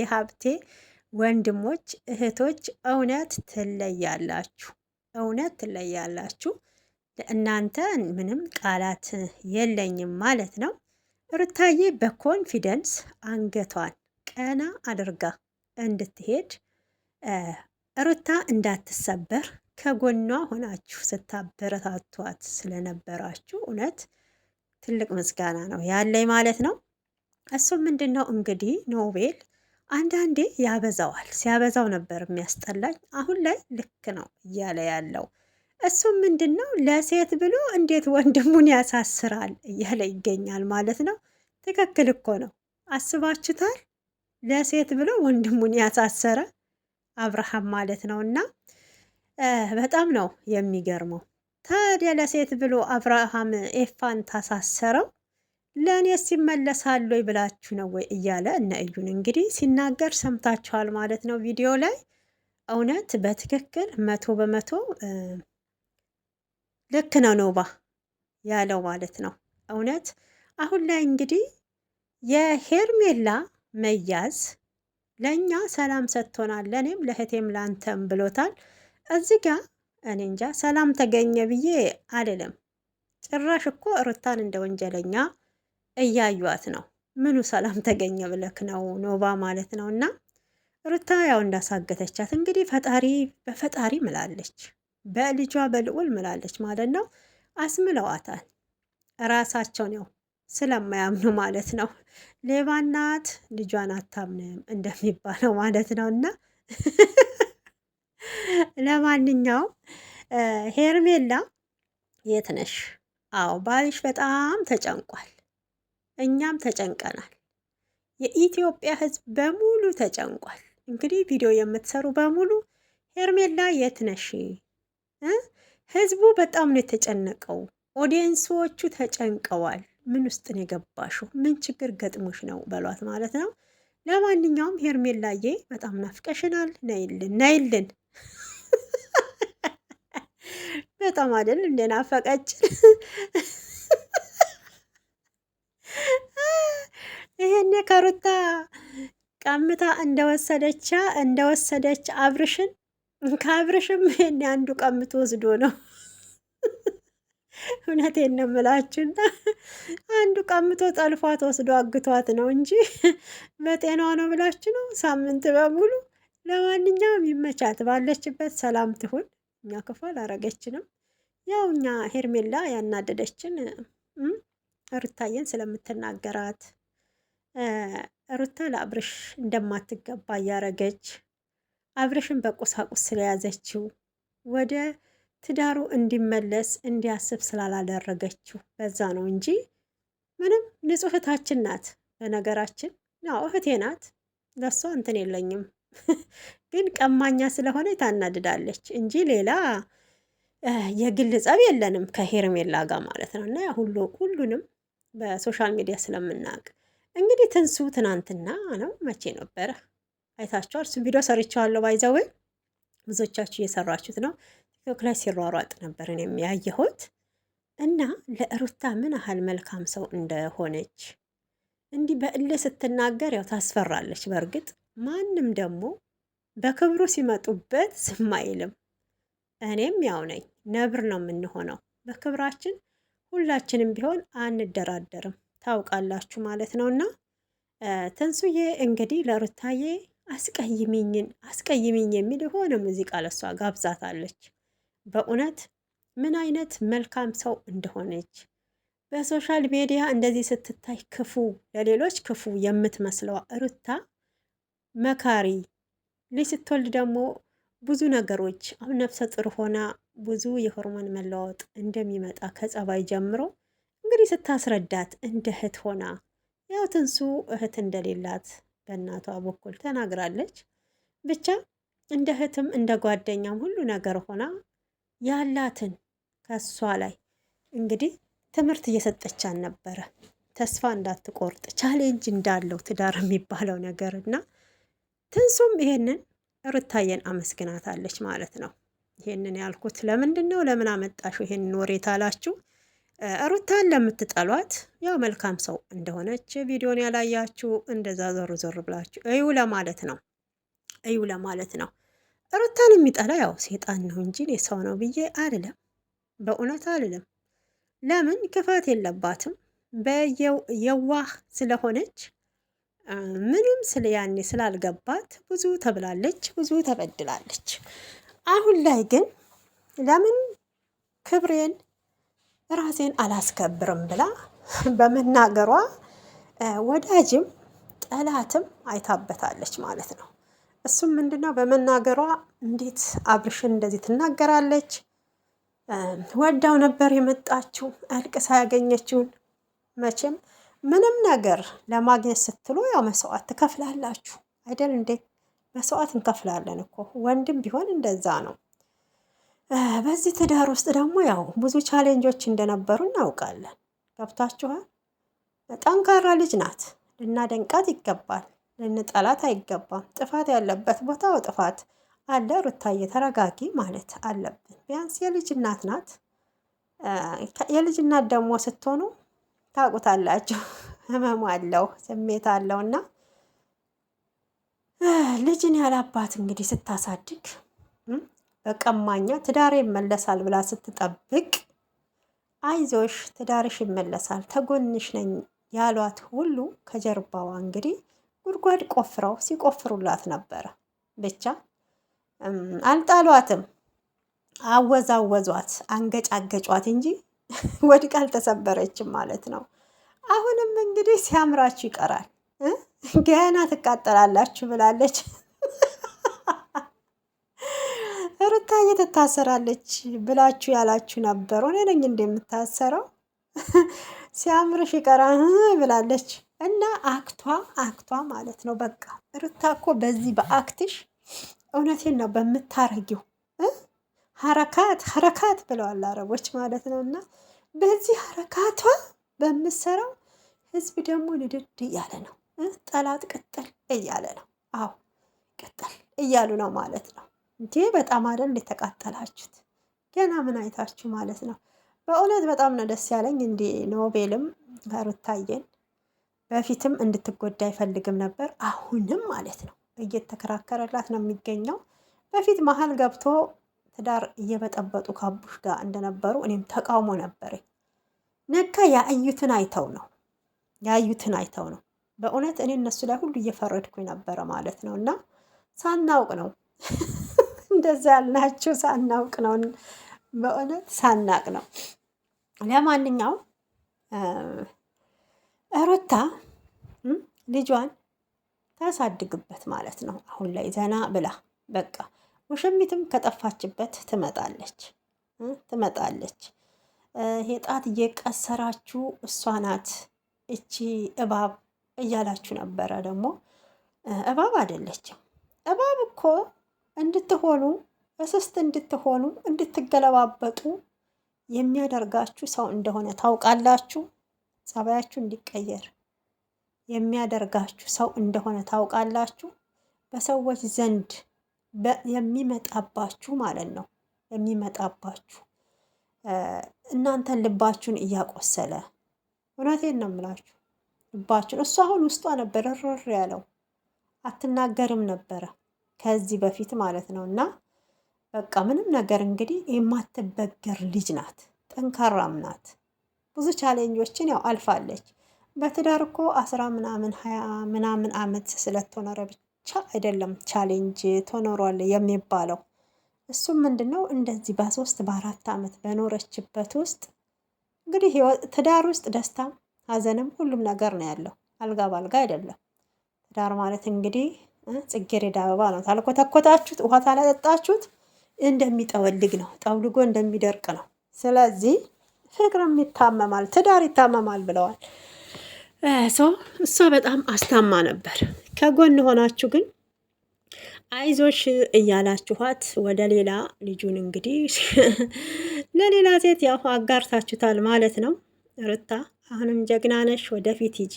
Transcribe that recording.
የሀብቴ ወንድሞች እህቶች እውነት ትለያላችሁ፣ እውነት ትለያላችሁ። እናንተ ምንም ቃላት የለኝም ማለት ነው። ሩታዬ በኮንፊደንስ አንገቷን ቀና አድርጋ እንድትሄድ ሩታ እንዳትሰበር ከጎኗ ሆናችሁ ስታበረታቷት ስለነበራችሁ እውነት ትልቅ ምስጋና ነው ያለኝ ማለት ነው። እሱም ምንድን ነው እንግዲህ ኖቤል አንዳንዴ ያበዛዋል። ሲያበዛው ነበር የሚያስጠላኝ። አሁን ላይ ልክ ነው እያለ ያለው እሱም ምንድን ነው ለሴት ብሎ እንዴት ወንድሙን ያሳስራል እያለ ይገኛል ማለት ነው። ትክክል እኮ ነው። አስባችሁታል? ለሴት ብሎ ወንድሙን ያሳሰረ አብርሃም ማለት ነው። እና በጣም ነው የሚገርመው። ታዲያ ለሴት ብሎ አብርሃም ኤፋን ታሳሰረው ለእኔስ ይመለሳሉ ወይ ብላችሁ ነው ወይ እያለ እነ እዩን እንግዲህ ሲናገር ሰምታችኋል ማለት ነው ቪዲዮ ላይ። እውነት በትክክል 100% ልክ ነው ኖባ ያለው ማለት ነው። እውነት አሁን ላይ እንግዲህ የሄርሜላ መያዝ ለእኛ ሰላም ሰጥቶናል፣ ለእኔም ለእህቴም ላንተም ብሎታል። እዚህ ጋር እኔ እንጃ ሰላም ተገኘ ብዬ አልልም። ጭራሽ እኮ ሩታን እንደ ወንጀለኛ እያዩት ነው። ምኑ ሰላም ተገኘ ብለክ ነው ኖባ ማለት ነው። እና ሩታ ያው እንዳሳገተቻት እንግዲህ ፈጣሪ በፈጣሪ ምላለች፣ በልጇ በልዑል ምላለች ማለት ነው። አስምለዋታል ራሳቸውን ያው ስለማያምኑ ማለት ነው። ሌባ ናት ልጇን አታምንም እንደሚባለው ማለት ነው። እና ለማንኛውም ሄርሜላ የት ነሽ? አዎ ባልሽ በጣም ተጨንቋል። እኛም ተጨንቀናል። የኢትዮጵያ ሕዝብ በሙሉ ተጨንቋል። እንግዲህ ቪዲዮ የምትሰሩ በሙሉ ሄርሜላ የት ነሽ? ሕዝቡ በጣም ነው የተጨነቀው። ኦዲየንሶቹ ተጨንቀዋል። ምን ውስጥ ነው የገባሽው? ምን ችግር ገጥሞሽ ነው በሏት ማለት ነው። ለማንኛውም ሄርሜላዬ በጣም ናፍቀሽናል። ነይልን ነይልን። በጣም አይደል እንደ ናፈቀችን። ይሄኔ ከሩታ ቀምታ እንደወሰደች አብርሽን ከአብርሽም ይሄኔ አንዱ ቀምቶ ወስዶ ነው። እውነቴን ነው የምላችሁና አንዱ ቀምቶ ጠልፏት ወስዶ አግቷት ነው እንጂ በጤናዋ ነው ብላችሁ ነው ሳምንት በሙሉ። ለማንኛውም ይመቻት፣ ባለችበት ሰላም ትሁን። እኛ ክፉ አላረገችንም። ያው እኛ ሄርሜላ ያናደደችን ሩታዬን ስለምትናገራት ሩታ ለአብርሽ እንደማትገባ እያረገች አብርሽን በቁሳቁስ ስለያዘችው ወደ ትዳሩ እንዲመለስ እንዲያስብ ስላላደረገችው በዛ ነው እንጂ ምንም ንጹህ እህታችን ናት። በነገራችን ያው እህቴ ናት፣ ለሷ እንትን የለኝም። ግን ቀማኛ ስለሆነ ታናድዳለች እንጂ ሌላ የግል ጸብ የለንም ከሄርሜላ ጋር ማለት ነው። እና ሁሉንም በሶሻል ሚዲያ ስለምናውቅ እንግዲህ ትንሱ ትናንትና ነው መቼ ነበረ አይታችኋል። እሱም ቪዲዮ ሰርቻለሁ። ባይዘዌ ብዙዎቻችሁ እየሰራችሁት ነው። ቲክቶክ ላይ ሲሯሯጥ ነበር እኔም ያየሁት። እና ለሩታ ምን ያህል መልካም ሰው እንደሆነች እንዲህ በእልህ ስትናገር ያው ታስፈራለች። በእርግጥ ማንም ደግሞ በክብሩ ሲመጡበት ዝም አይልም። እኔም ያው ነኝ፣ ነብር ነው የምንሆነው በክብራችን። ሁላችንም ቢሆን አንደራደርም፣ ታውቃላችሁ ማለት ነው። እና ትንሱዬ እንግዲህ ለሩታዬ አስቀይሚኝ የሚል የሆነ ሙዚቃ ለሷ ጋብዛታለች። በእውነት ምን አይነት መልካም ሰው እንደሆነች በሶሻል ሚዲያ እንደዚህ ስትታይ ክፉ፣ ለሌሎች ክፉ የምትመስለዋ ሩታ መካሪ፣ ልጅ ስትወልድ ደግሞ ብዙ ነገሮች አሁን ነፍሰ ጡር ሆና ብዙ የሆርሞን መለዋወጥ እንደሚመጣ ከጸባይ ጀምሮ እንግዲህ ስታስረዳት እንደ እህት ሆና ያው ትንሱ እህት እንደሌላት በእናቷ በኩል ተናግራለች። ብቻ እንደ እህትም እንደ ጓደኛም ሁሉ ነገር ሆና ያላትን ከሷ ላይ እንግዲህ ትምህርት እየሰጠቻን ነበረ። ተስፋ እንዳትቆርጥ ቻሌንጅ እንዳለው ትዳር የሚባለው ነገር እና ትንሱም ይሄንን ሩታዬን አመስግናታለች ማለት ነው። ይሄንን ያልኩት ለምንድን ነው? ለምን አመጣሽው ይሄንን ወሬ ታላችሁ? ሩታን ለምትጠሏት ያው መልካም ሰው እንደሆነች ቪዲዮን ያላያችሁ እንደዛ ዞር ዞር ብላችሁ እዩ ለማለት ነው። እዩ ለማለት ነው። ሩታን የሚጠላ ያው ሴጣን ነው እንጂ እኔ ሰው ነው ብዬ አልልም። በእውነት አልልም። ለምን ክፋት የለባትም። በየዋህ ስለሆነች ምንም ስለ ያኔ ስላልገባት ብዙ ተብላለች፣ ብዙ ተበድላለች። አሁን ላይ ግን ለምን ክብሬን ራሴን አላስከብርም ብላ በመናገሯ ወዳጅም ጠላትም አይታበታለች ማለት ነው። እሱም ምንድነው በመናገሯ እንዴት አብርሽን እንደዚህ ትናገራለች? ወዳው ነበር የመጣችው አልቅሳ ያገኘችውን። መቼም ምንም ነገር ለማግኘት ስትሉ ያው መስዋዕት ትከፍላላችሁ አይደል እንዴ? መስዋዕት እንከፍላለን እኮ ወንድም ቢሆን እንደዛ ነው። በዚህ ትዳር ውስጥ ደግሞ ያው ብዙ ቻሌንጆች እንደነበሩ እናውቃለን። ገብታችኋል? ጠንካራ ልጅ ናት። ልናደንቃት ይገባል፣ ልንጠላት አይገባም። ጥፋት ያለበት ቦታው ጥፋት አለ። ሩታዬ ተረጋጊ ማለት አለብን። ቢያንስ የልጅ እናት ናት። የልጅ እናት ደግሞ ስትሆኑ ታውቁታላችሁ፣ ህመም አለው፣ ስሜት አለው እና ልጅን ያላባት እንግዲህ ስታሳድግ በቀማኛ ትዳሬ ይመለሳል ብላ ስትጠብቅ አይዞሽ ትዳርሽ ይመለሳል ተጎንሽ ነኝ ያሏት ሁሉ ከጀርባዋ እንግዲህ ጉድጓድ ቆፍረው ሲቆፍሩላት ነበረ። ብቻ አልጣሏትም፣ አወዛወዟት፣ አንገጫገጯት እንጂ ወድቃ አልተሰበረችም ማለት ነው። አሁንም እንግዲህ ሲያምራችሁ ይቀራል፣ ገና ትቃጠላላችሁ ብላለች። ሩታዬ ትታሰራለች ብላችሁ ያላችሁ ነበሩ። እኔ ነኝ እንደምታሰረው ሲያምርሽ ይቀራል ብላለች። እና አክቷ ማለት ነው። በቃ ሩታ እኮ በዚህ በአክትሽ እውነቴን ነው በምታረጊው ሀረካት ብለዋል አረቦች ማለት ነው። እና በዚህ ሀረካቷ በምሰራው ህዝብ ደግሞ ንድድ እያለ ነው። ጠላት ቅጥል እያለ ነው። አዎ ቅጥል እያሉ ነው ማለት ነው። እንዴ በጣም አይደል የተቃጠላችሁት? ገና ምን አይታችሁ ማለት ነው። በእውነት በጣም ነው ደስ ያለኝ። እንዲ ኖቤልም ሩታዬን በፊትም እንድትጎዳ አይፈልግም ነበር። አሁንም ማለት ነው እየተከራከረላት ነው የሚገኘው። በፊት መሀል ገብቶ ትዳር እየበጠበጡ ከአቡሽ ጋር እንደነበሩ እኔም ተቃውሞ ነበር። ነካ ያዩትን አይተው ነው። በእውነት እኔ እነሱ ላይ ሁሉ እየፈረድኩኝ ነበረ ማለት ነው። እና ሳናውቅ ነው እንደዛ ያልናቸው፣ ሳናውቅ ነው፣ በእውነት ሳናቅ ነው። ለማንኛውም ሩታ ልጇን ታሳድግበት ማለት ነው። አሁን ላይ ዘና ብላ በቃ ውሽሚትም ከጠፋችበት ትመጣለች። ይሄ ጣት እየቀሰራችሁ እሷ ናት እቺ እባብ እያላችሁ ነበረ። ደግሞ እባብ አይደለችም። እባብ እኮ እንድትሆኑ እስስት እንድትሆኑ እንድትገለባበጡ የሚያደርጋችሁ ሰው እንደሆነ ታውቃላችሁ። ጸባያችሁ እንዲቀየር የሚያደርጋችሁ ሰው እንደሆነ ታውቃላችሁ። በሰዎች ዘንድ የሚመጣባችሁ ማለት ነው። የሚመጣባችሁ እናንተን ልባችሁን እያቆሰለ፣ እውነቴን ነው የምላችሁ ልባችሁን። እሱ አሁን ውስጧ ነበር ርር ያለው፣ አትናገርም ነበረ ከዚህ በፊት ማለት ነው። እና በቃ ምንም ነገር እንግዲህ የማትበገር ልጅ ናት፣ ጠንካራም ናት። ብዙ ቻሌንጆችን ያው አልፋለች። በትዳር እኮ 10 ምናምን 20 ምናምን አመት ስለተኖረ ብቻ አይደለም ቻሌንጅ ተኖሯል የሚባለው። እሱም ምንድነው እንደዚህ በ3 በ4 አመት በኖረችበት ውስጥ እንግዲህ ትዳር ውስጥ ደስታም ሀዘንም ሁሉም ነገር ነው ያለው። አልጋ ባልጋ አይደለም ትዳር ማለት እንግዲህ ጽጌረዳ አበባ ነው። ታልኮተኮታችሁት፣ ውሃ ታላጠጣችሁት እንደሚጠወልግ ነው፣ ጠውልጎ እንደሚደርቅ ነው። ስለዚህ ፍቅርም ይታመማል፣ ትዳር ይታመማል ብለዋል። እሷ በጣም አስታማ ነበር። ከጎን ሆናችሁ ግን አይዞሽ እያላችኋት ወደ ሌላ ልጁን እንግዲህ ለሌላ ሴት ያው አጋርታችሁታል ማለት ነው። ሩታ አሁንም ጀግና ነሽ፣ ወደፊት ሂጂ።